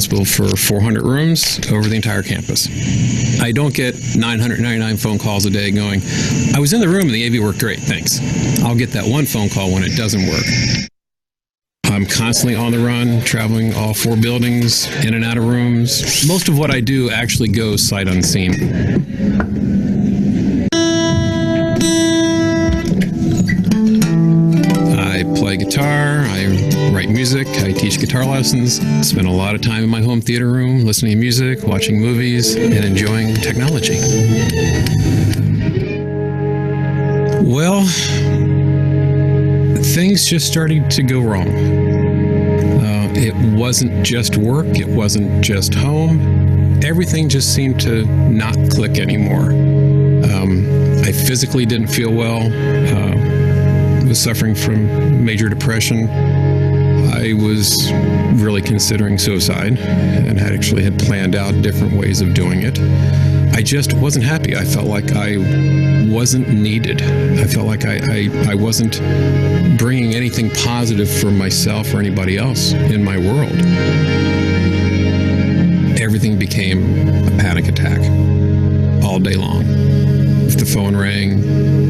responsible for 400 rooms over the entire campus. I don't get 999 phone calls a day going, I was in the room and the AV worked great, thanks. I'll get that one phone call when it doesn't work. I'm constantly on the run, traveling all 4 buildings, in and out of rooms. Most of what I do actually goes sight unseen. I play guitar, I write music, I teach guitar lessons, spend a lot of time in my home theater room, listening to music, watching movies, and enjoying technology. Well, things just started to go wrong. It wasn't just work, it wasn't just home. Everything just seemed to not click anymore. I physically didn't feel well. Was suffering from major depression. I was really considering suicide and had planned out different ways of doing it. I just wasn't happy. I felt like I wasn't needed. I felt like I wasn't bringing anything positive for myself or anybody else in my world. Everything became a panic attack all day long. If the phone rang,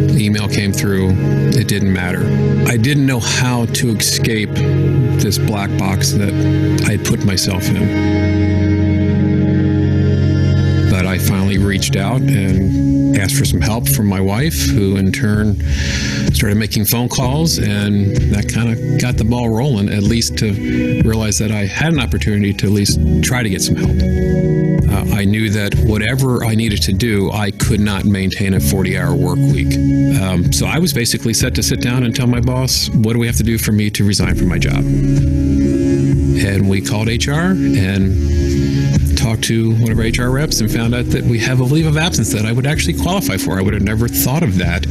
the email came through, it didn't matter. I didn't know how to escape this black box that I had put myself in. But I finally reached out and asked for some help from my wife, who in turn started making phone calls, and that kind of got the ball rolling, at least to realize that I had an opportunity to at least try to get some help. I knew that whatever I needed to do, I could not maintain a 40-hour work week. So I was basically set to sit down and tell my boss, what do we have to do for me to resign from my job? And we called HR and talked to one of our HR reps and found out that we have a leave of absence that I would actually qualify for. I would have never thought of that.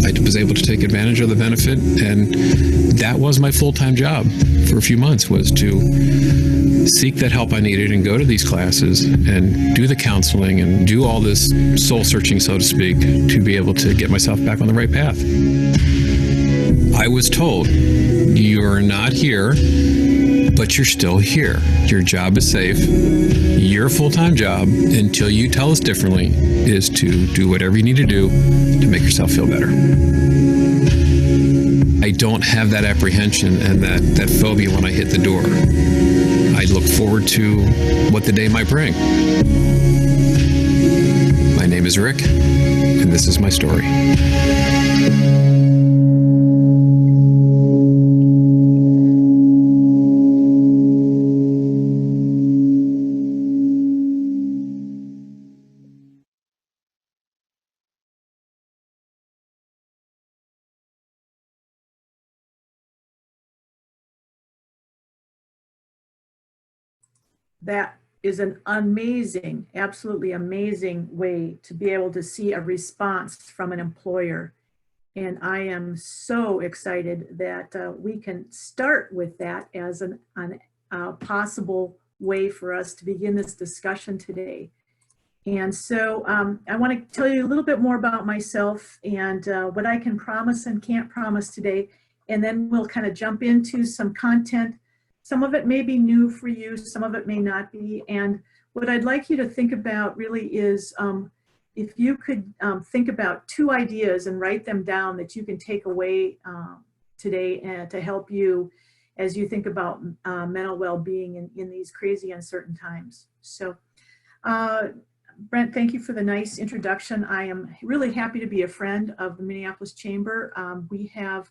I was able to take advantage of the benefit, and that was my full-time job for a few months, was to seek that help I needed and go to these classes and do the counseling and do all this soul searching, so to speak, to be able to get myself back on the right path. I was told, you're not here, but you're still here. Your job is safe. Your full-time job, until you tell us differently, is to do whatever you need to do to make yourself feel better. I don't have that apprehension and that phobia when I hit the door. I look forward to what the day might bring. My name is Rick, and this is my story. That is an amazing, absolutely amazing way to be able to see a response from an employer. And I am so excited that we can start with that as a possible way for us to begin this discussion today. And so I want to tell you a little bit more about myself and what I can promise and can't promise today. And then we'll kind of jump into some content. Some of it may be new for you, some of it may not be. And what I'd like you to think about really is if you could think about 2 ideas and write them down that you can take away today and to help you as you think about mental well-being in these crazy, uncertain times. So, Brent, thank you for the nice introduction. I am really happy to be a friend of the Minneapolis Chamber. We have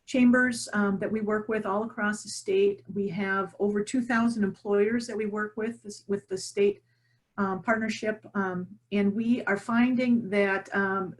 chambers that we work with all across the state. We have over 2,000 employers that we work with the state partnership. And we are finding that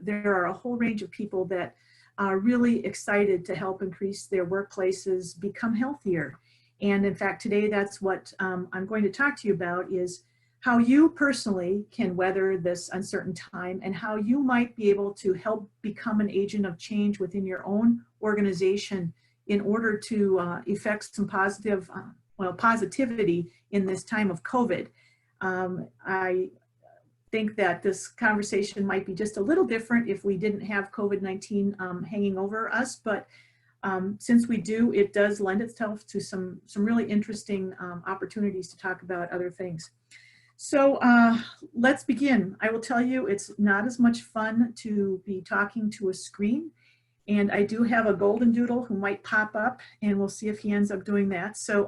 there are a whole range of people that are really excited to help increase their workplaces become healthier. And in fact, today that's what I'm going to talk to you about, is how you personally can weather this uncertain time and how you might be able to help become an agent of change within your own organization in order to effect some positivity in this time of COVID. I think that this conversation might be just a little different if we didn't have COVID-19 hanging over us, but Since we do, it does lend itself to some really interesting opportunities to talk about other things. So let's begin. I will tell you, it's not as much fun to be talking to a screen. And I do have a golden doodle who might pop up, and we'll see if he ends up doing that. So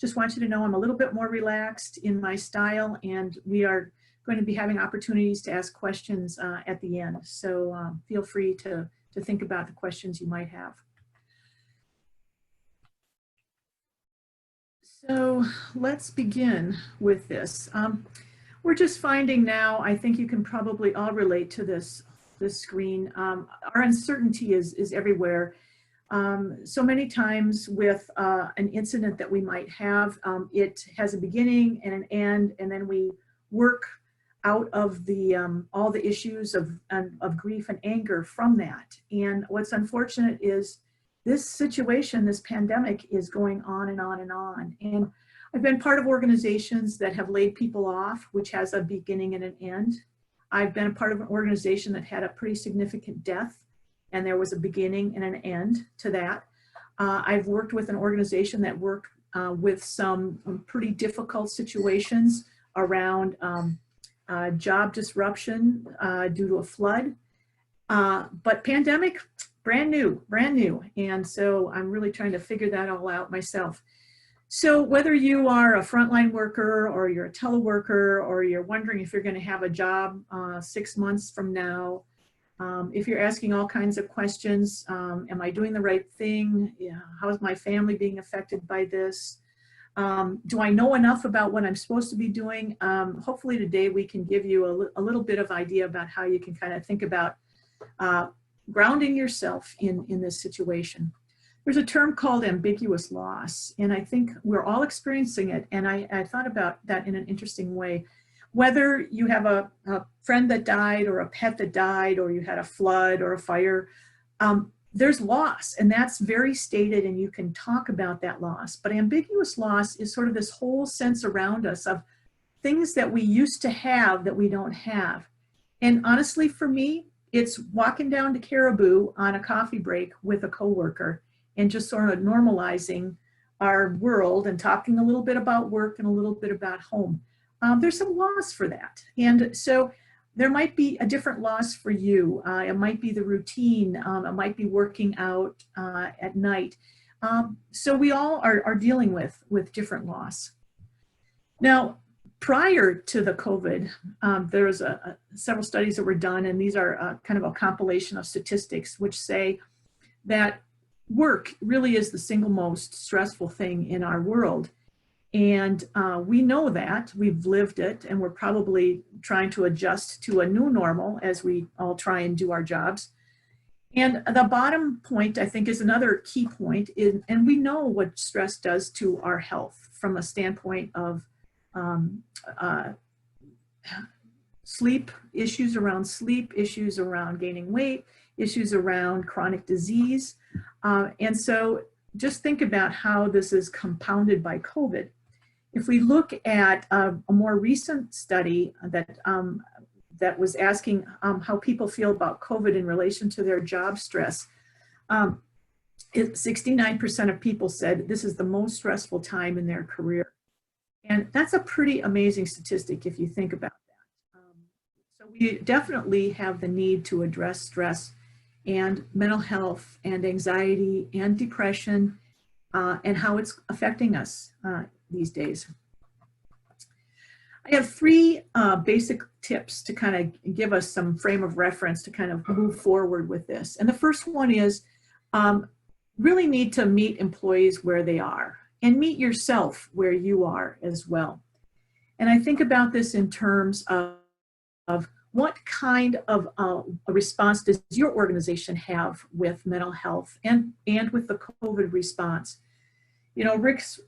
just want you to know I'm a little bit more relaxed in my style, and we are going to be having opportunities to ask questions at the end. So feel free to think about the questions you might have. So let's begin with this. We're just finding now, I think you can probably all relate to this screen. Our uncertainty is everywhere. So many times with an incident that we might have, it has a beginning and an end, and then we work out of the all the issues of grief and anger from that. And what's unfortunate is this situation, this pandemic, is going on and on and on. And I've been part of organizations that have laid people off, which has a beginning and an end. I've been a part of an organization that had a pretty significant death, and there was a beginning and an end to that. I've worked with an organization that worked with some pretty difficult situations around job disruption due to a flood. But pandemic, brand new. And so I'm really trying to figure that all out myself. So whether you are a frontline worker or you're a teleworker or you're wondering if you're going to have a job 6 months from now, if you're asking all kinds of questions, am I doing the right thing? Yeah, how is my family being affected by this? Do I know enough about what I'm supposed to be doing? Hopefully today we can give you a little bit of idea about how you can kind of think about grounding yourself in this situation. There's a term called ambiguous loss, and I think we're all experiencing it, and I thought about that in an interesting way. Whether you have a friend that died or a pet that died, or you had a flood or a fire, there's loss, and that's very stated, and you can talk about that loss. But ambiguous loss is sort of this whole sense around us of things that we used to have that we don't have. And honestly, for me, it's walking down to Caribou on a coffee break with a coworker and just sort of normalizing our world and talking a little bit about work and a little bit about home. There's some loss for that. And so there might be a different loss for you. It might be the routine. It might be working out at night. So we all are dealing with different loss. Now, prior to the COVID, there was several studies that were done, and these are kind of a compilation of statistics which say that work really is the single most stressful thing in our world. And we know that, we've lived it, and we're probably trying to adjust to a new normal as we all try and do our jobs. And the bottom point, I think, is another key point, and we know what stress does to our health from a standpoint of sleep, issues around gaining weight, issues around chronic disease. And so just think about how this is compounded by COVID. If we look at a more recent study that was asking how people feel about COVID in relation to their job stress, 69% of people said this is the most stressful time in their career. And that's a pretty amazing statistic if you think about that. So we definitely have the need to address stress and mental health and anxiety and depression and how it's affecting us these days. I have three basic tips to kind of give us some frame of reference to kind of move forward with this. And the first one is really need to meet employees where they are and meet yourself where you are as well. And I think about this in terms of what kind of a response does your organization have with mental health and with the COVID response? You know, Rick's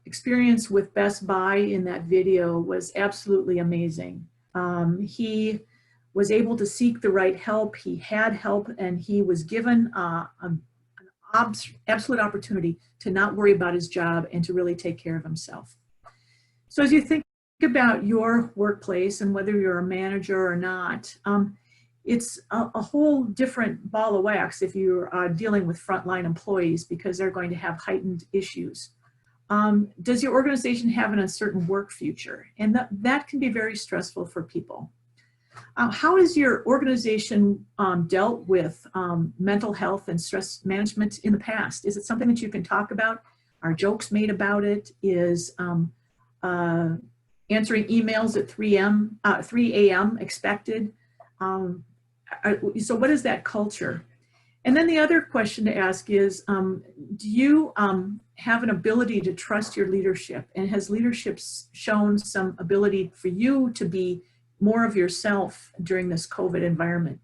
experience with Best Buy in that video was absolutely amazing. He was able to seek the right help. He had help, and he was given an absolute opportunity to not worry about his job and to really take care of himself. So as you think about your workplace and whether you're a manager or not, it's a whole different ball of wax if you're dealing with frontline employees, because they're going to have heightened issues. Does your organization have an uncertain work future? And that can be very stressful for people. How has your organization dealt with mental health and stress management in the past? Is it something that you can talk about? Are jokes made about it? Is answering emails at 3 a.m. expected? So what is that culture? And then the other question to ask is, do you have an ability to trust your leadership? And has leadership shown some ability for you to be more of yourself during this COVID environment?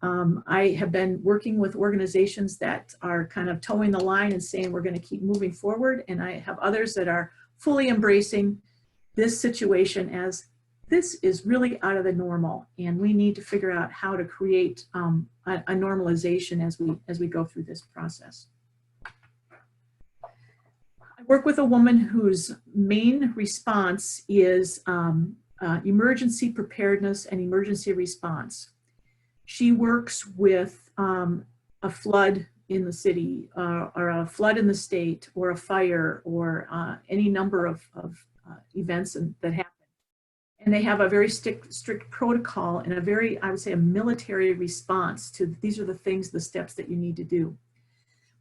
I have been working with organizations that are kind of towing the line and saying we're going to keep moving forward. And I have others that are fully embracing this situation as this is really out of the normal, and we need to figure out how to create a normalization as we go through this process. I work with a woman whose main response is emergency preparedness and emergency response. She works with a flood in the city, or a flood in the state, or a fire, or any number of events that happen. And they have a very strict protocol and a very, I would say, a military response to these are the things, the steps that you need to do.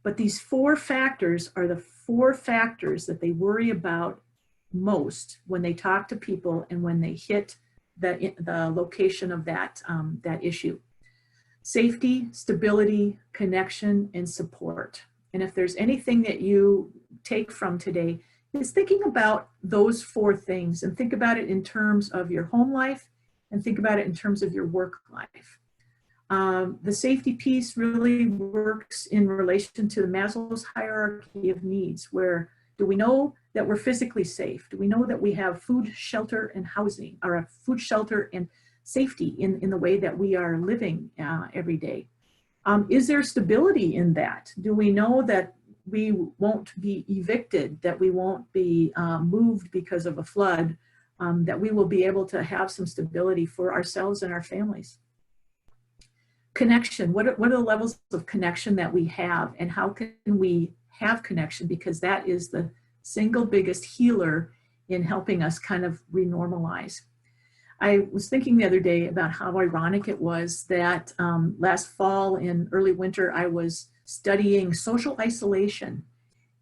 But these 4 factors are the 4 factors that they worry about most when they talk to people and when they hit the location of that issue. Safety, stability, connection, and support. And if there's anything that you take from today, is thinking about those 4 things, and think about it in terms of your home life and think about it in terms of your work life. The safety piece really works in relation to the Maslow's hierarchy of needs, where do we know that we're physically safe? Do we know that we have food, shelter, and housing, or food, shelter, and safety in the way that we are living every day? Is there stability in that? Do we know that we won't be evicted, that we won't be moved because of a flood, that we will be able to have some stability for ourselves and our families? Connection, what are the levels of connection that we have, and how can we have connection? Because that is the single biggest healer in helping us kind of renormalize. I was thinking the other day about how ironic it was that last fall and early winter, I was studying social isolation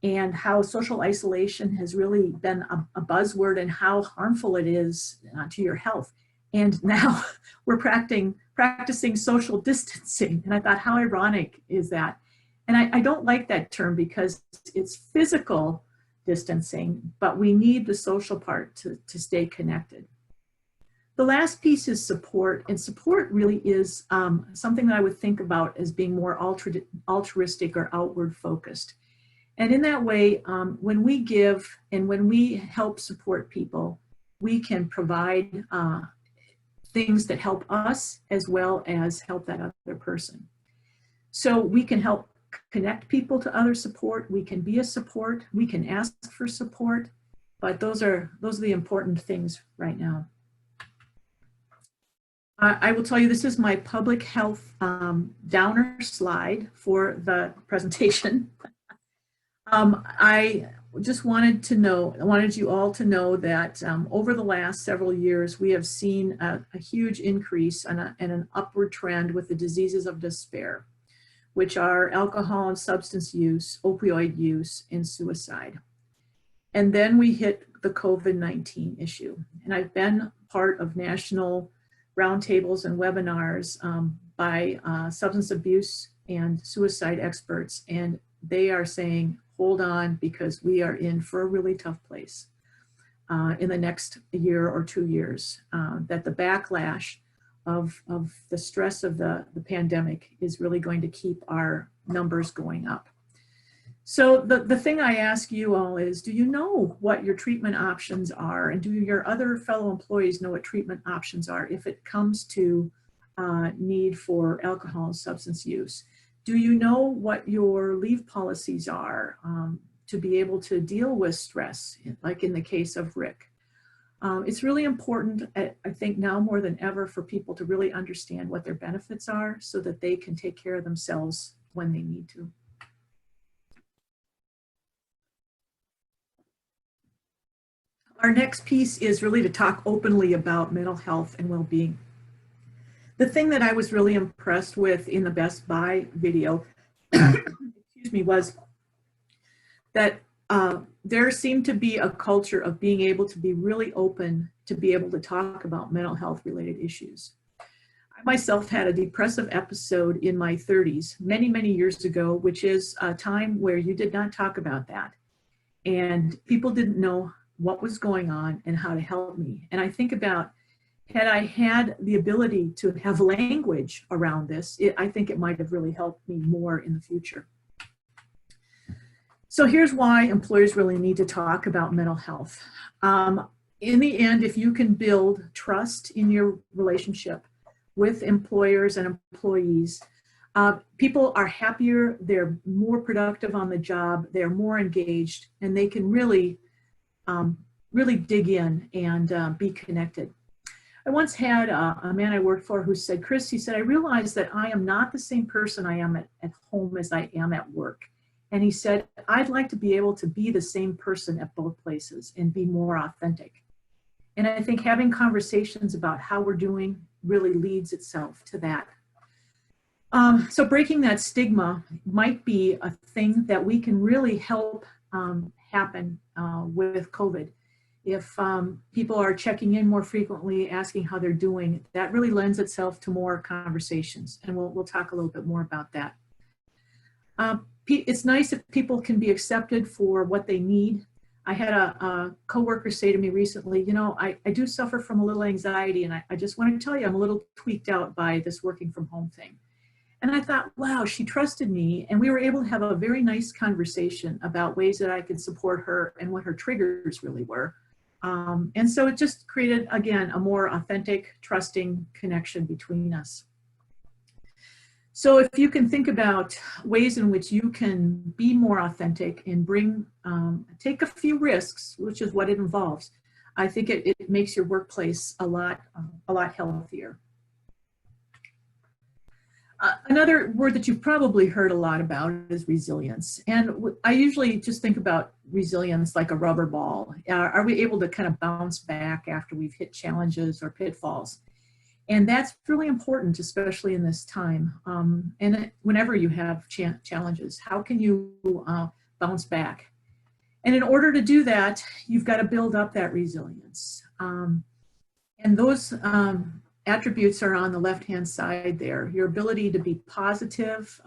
and how social isolation has really been a buzzword and how harmful it is to your health. And now we're practicing social distancing. And I thought, how ironic is that? And I don't like that term because it's physical distancing, but we need the social part to stay connected. The last piece is support, and support really is something that I would think about as being more altruistic or outward focused. And in that way, when we give and when we help support people, we can provide things that help us as well as help that other person. So we can help connect people to other support, we can be a support, we can ask for support, but those are the important things right now. I will tell you, this is my public health downer slide for the presentation. I just wanted you all to know that over the last several years, we have seen a huge increase and an upward trend with the diseases of despair, which are alcohol and substance use, opioid use, and suicide. And then we hit the COVID-19 issue. And I've been part of national roundtables and webinars by substance abuse and suicide experts, and they are saying, hold on, because we are in for a really tough place in the next year or 2 years, that the backlash of the stress of the pandemic is really going to keep our numbers going up. So the thing I ask you all is, do you know what your treatment options are? And do your other fellow employees know what treatment options are if it comes to need for alcohol and substance use? Do you know what your leave policies are to be able to deal with stress, like in the case of Rick? It's really important, I think now more than ever, for people to really understand what their benefits are so that they can take care of themselves when they need to. Our next piece is really to talk openly about mental health and well-being. The thing that I was really impressed with in the Best Buy video, excuse me, was that there seemed to be a culture of being able to be really open to be able to talk about mental health related issues. I myself had a depressive episode in my 30s, many, many years ago, which is a time where you did not talk about that. And people didn't know what was going on and how to help me. And I think about, had I had the ability to have language around this, I think it might have really helped me more in the future. So here's why employers really need to talk about mental health. In the end, if you can build trust in your relationship with employers and employees, people are happier, they're more productive on the job, they're more engaged, and they can really, really dig in and be connected. I once had a man I worked for who said, Chris, he said, I realized that I am not the same person I am at home as I am at work. And he said, I'd like to be able to be the same person at both places and be more authentic. And I think having conversations about how we're doing really leads itself to that. So breaking that stigma might be a thing that we can really help happen with COVID. If people are checking in more frequently, asking how they're doing, that really lends itself to more conversations. And we'll talk a little bit more about that. It's nice if people can be accepted for what they need. I had a coworker say to me recently, you know, I do suffer from a little anxiety, and I just want to tell you I'm a little tweaked out by this working from home thing. And I thought, wow, she trusted me, and we were able to have a very nice conversation about ways that I could support her and what her triggers really were. And so it just created, again, a more authentic, trusting connection between us. So if you can think about ways in which you can be more authentic and take a few risks, which is what it involves, I think it makes your workplace a lot healthier. Another word that you've probably heard a lot about is resilience. And I usually just think about resilience like a rubber ball. Are we able to kind of bounce back after we've hit challenges or pitfalls? And that's really important, especially in this time. And whenever you have challenges, how can you bounce back? And in order to do that, you've got to build up that resilience. And those attributes are on the left-hand side there. Your ability to be positive,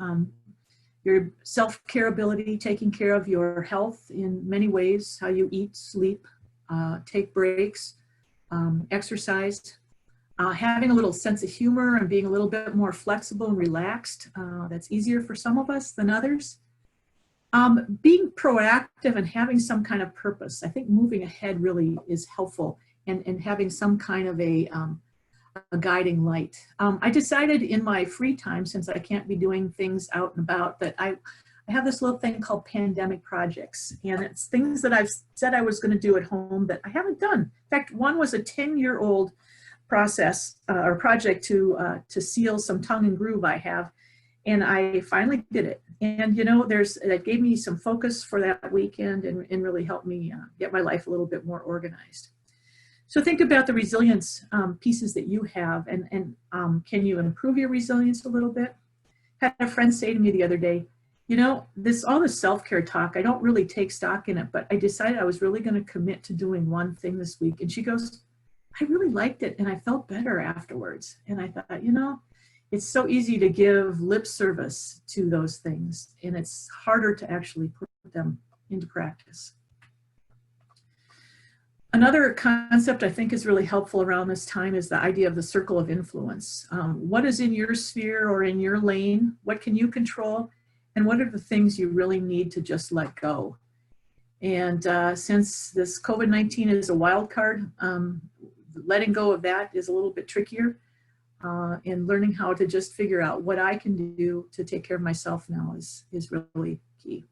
your self-care ability, taking care of your health in many ways, how you eat, sleep, take breaks, exercise, having a little sense of humor and being a little bit more flexible and relaxed. That's easier for some of us than others. Being proactive and having some kind of purpose. I think moving ahead really is helpful, and having some kind of a guiding light. I decided in my free time, since I can't be doing things out and about, that I have this little thing called pandemic projects. And it's things that I've said I was going to do at home that I haven't done. In fact, one was a 10-year-old process or project to seal some tongue and groove I have. And I finally did it. And, you know, that gave me some focus for that weekend and really helped me get my life a little bit more organized. So think about the resilience pieces that you have, and can you improve your resilience a little bit? I had a friend say to me the other day, you know, all this self-care talk, I don't really take stock in it, but I decided I was really going to commit to doing one thing this week. And she goes, I really liked it and I felt better afterwards. And I thought, you know, it's so easy to give lip service to those things, and it's harder to actually put them into practice. Another concept I think is really helpful around this time is the idea of the circle of influence. What is in your sphere or in your lane? What can you control? And what are the things you really need to just let go? And since this COVID-19 is a wild card, letting go of that is a little bit trickier. And learning how to just figure out what I can do to take care of myself now is really key.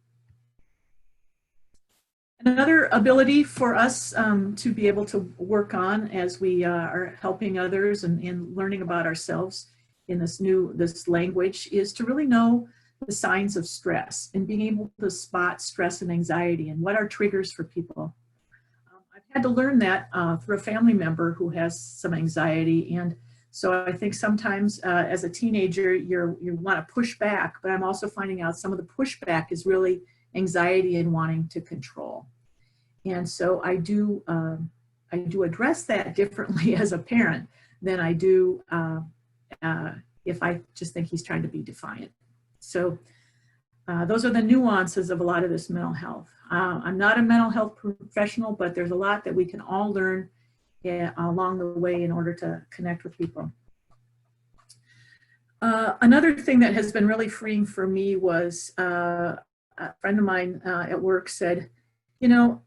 Another ability for us to be able to work on as we are helping others and learning about ourselves in this language is to really know the signs of stress and being able to spot stress and anxiety and what are triggers for people. I've had to learn that through a family member who has some anxiety, and so I think sometimes as a teenager you want to push back, but I'm also finding out some of the pushback is really anxiety and wanting to control. And so I do address that differently as a parent than I do if I just think he's trying to be defiant. So those are the nuances of a lot of this mental health. I'm not a mental health professional, but there's a lot that we can all learn along the way in order to connect with people. Another thing that has been really freeing for me was a friend of mine at work said, you know,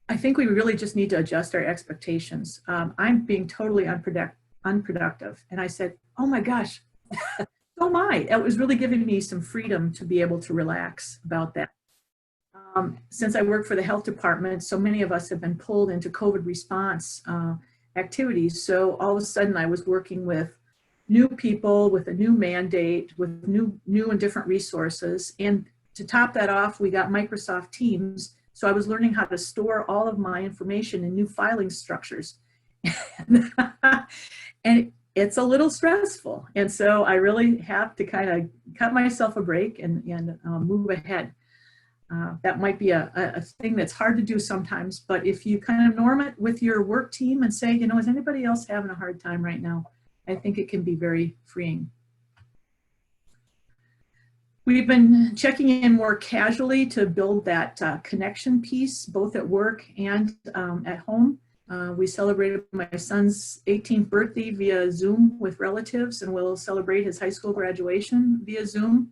I think we really just need to adjust our expectations. I'm being totally unproductive. And I said, oh my gosh, so am I. It was really giving me some freedom to be able to relax about that. Since I work for the health department, so many of us have been pulled into COVID response activities. So all of a sudden I was working with new people with a new mandate, with new and different resources. And to top that off, we got Microsoft Teams. So I was learning how to store all of my information in new filing structures. And it's a little stressful. And so I really have to kind of cut myself a break and move ahead. That might be a thing that's hard to do sometimes, but if you kind of norm it with your work team and say, you know, is anybody else having a hard time right now? I think it can be very freeing. We've been checking in more casually to build that connection piece, both at work and at home. We celebrated my son's 18th birthday via Zoom with relatives, and we'll celebrate his high school graduation via Zoom.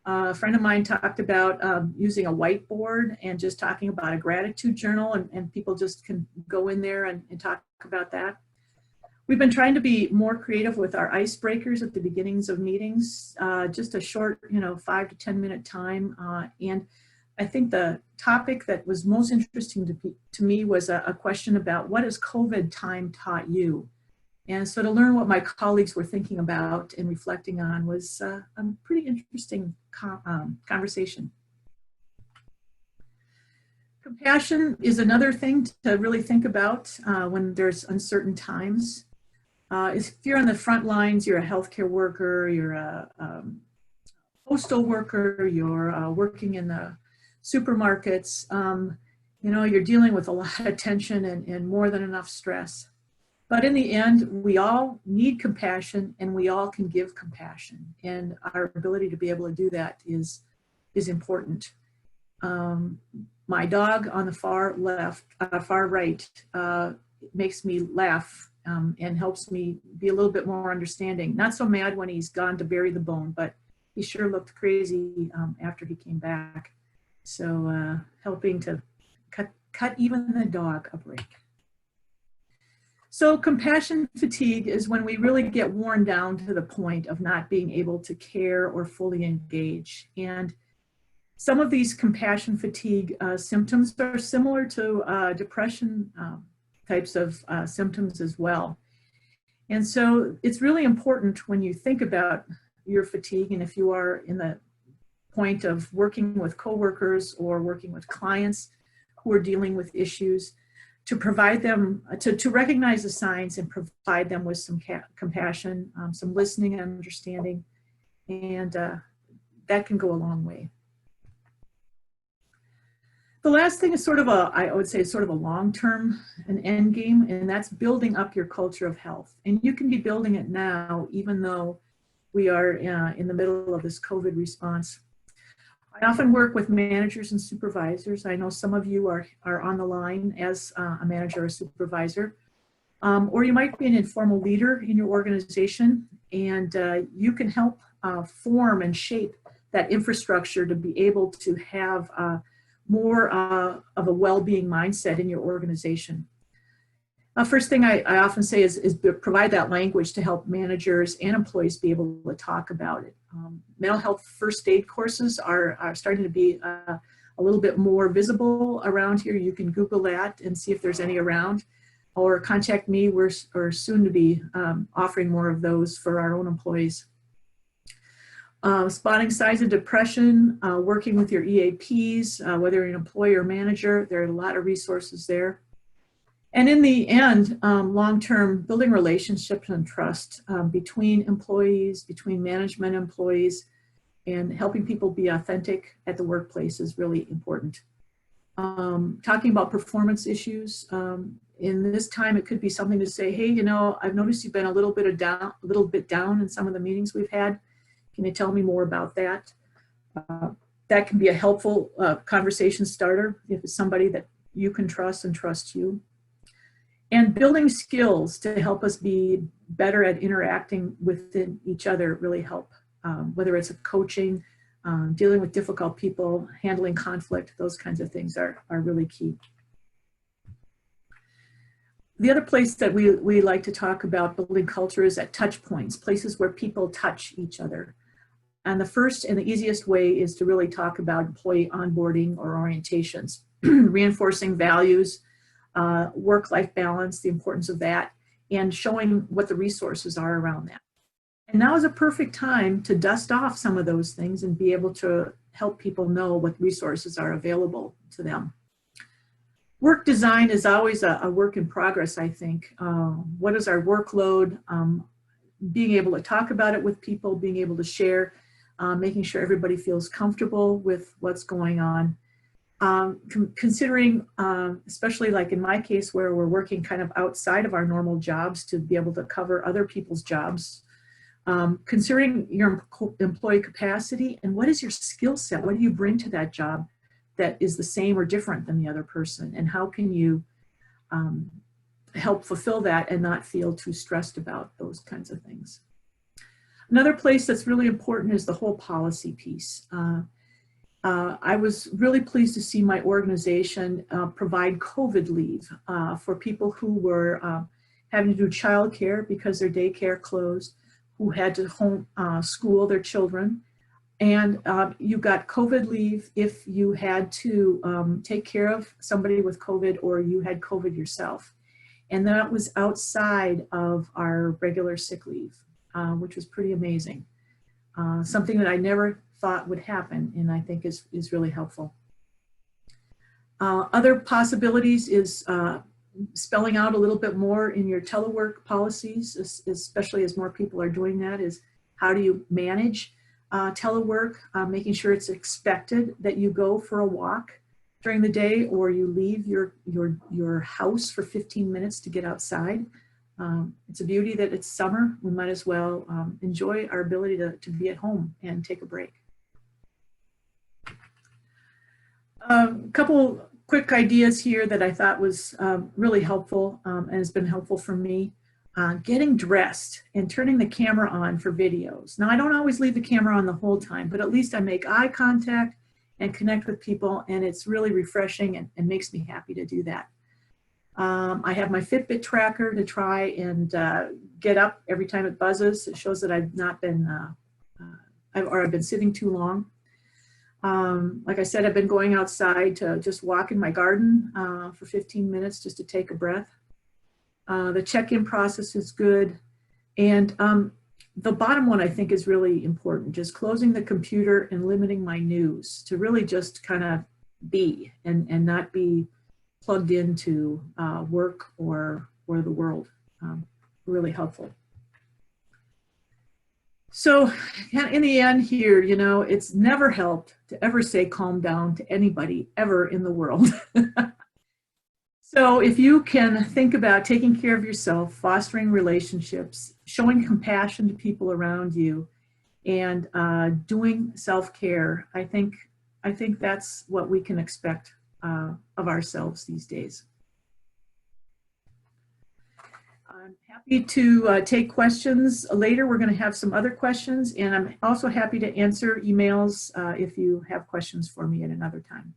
A friend of mine talked about using a whiteboard and just talking about a gratitude journal, and people just can go in there and talk about that. We've been trying to be more creative with our icebreakers at the beginnings of meetings, just a short, 5 to 10 minute time. And I think the topic that was most interesting to me was a question about what has COVID time taught you? And so to learn what my colleagues were thinking about and reflecting on was a pretty interesting conversation. Compassion is another thing to really think about when there's uncertain times. If you're on the front lines, you're a healthcare worker, you're a postal worker, you're working in the supermarkets, you're dealing with a lot of tension and more than enough stress. But in the end, we all need compassion and we all can give compassion. And our ability to be able to do that is important. My dog on the far right, makes me laugh and helps me be a little bit more understanding. Not so mad when he's gone to bury the bone, but he sure looked crazy after he came back. So helping to cut even the dog a break. So compassion fatigue is when we really get worn down to the point of not being able to care or fully engage. And some of these compassion fatigue symptoms are similar to depression types of symptoms as well. And so it's really important when you think about your fatigue, and if you are in the point of working with coworkers or working with clients who are dealing with issues, to provide them, to recognize the signs and provide them with some compassion, some listening and understanding, and that can go a long way. The last thing is I would say sort of a long-term, an end game, and that's building up your culture of health. And you can be building it now, even though we are in the middle of this COVID response. I often work with managers and supervisors. I know some of you are on the line as a manager or supervisor, or you might be an informal leader in your organization, and you can help form and shape that infrastructure to be able to have more of a well-being mindset in your organization. First thing I often say is provide that language to help managers and employees be able to talk about it. Mental health first aid courses are starting to be a a little bit more visible around here, you can Google that and see if there's any around, or contact me. We're soon to be offering more of those for our own employees. Spotting signs of depression, working with your EAPs, whether you're an employee or manager, there are a lot of resources there. And in the end, long-term building relationships and trust between employees, between management employees, and helping people be authentic at the workplace is really important. Talking about performance issues, in this time, it could be something to say, hey, you know, I've noticed you've been a little bit down in some of the meetings we've had. Can you tell me more about that? That can be a helpful conversation starter if it's somebody that you can trust and trusts you. And building skills to help us be better at interacting with each other really help. Whether it's a coaching, dealing with difficult people, handling conflict, those kinds of things are really key. The other place that we like to talk about building culture is at touch points, places where people touch each other. And the first and the easiest way is to really talk about employee onboarding or orientations, reinforcing values, work-life balance, the importance of that, and showing what the resources are around that. And now is a perfect time to dust off some of those things and be able to help people know what resources are available to them. Work design is always a work in progress, I think. What is our workload? Being able to talk about it with people, being able to share, making sure everybody feels comfortable with what's going on. Considering, especially like in my case where we're working kind of outside of our normal jobs to be able to cover other people's jobs, considering your employee capacity and what is your skill set? What do you bring to that job that is the same or different than the other person? And how can you help fulfill that and not feel too stressed about those kinds of things? Another place that's really important is the whole policy piece. I was really pleased to see my organization provide COVID leave for people who were having to do childcare because their daycare closed, who had to home school their children. And you got COVID leave if you had to take care of somebody with COVID or you had COVID yourself. And that was outside of our regular sick leave, which was pretty amazing. Something that I never thought would happen, and I think is really helpful. Other possibilities is spelling out a little bit more in your telework policies, especially as more people are doing that, is how do you manage telework, making sure it's expected that you go for a walk during the day or you leave your house for 15 minutes to get outside. It's a beauty that it's summer. We might as well enjoy our ability to be at home and take a break. A couple quick ideas here that I thought was really helpful and has been helpful for me. Getting dressed and turning the camera on for videos. Now, I don't always leave the camera on the whole time, but at least I make eye contact and connect with people, and it's really refreshing and makes me happy to do that. I have my Fitbit tracker to try and get up every time it buzzes. It shows that I've not been, I've been sitting too long. Like I said, I've been going outside to just walk in my garden for 15 minutes just to take a breath. The check-in process is good. And the bottom one I think is really important, just closing the computer and limiting my news to really just kind of be and not be plugged into work or the world. Really helpful. So in the end here, you know, it's never helped to ever say calm down to anybody ever in the world. So if you can think about taking care of yourself, fostering relationships, showing compassion to people around you, and doing self-care, I think that's what we can expect of ourselves these days. I'm happy to take questions later. We're going to have some other questions, and I'm also happy to answer emails if you have questions for me at another time.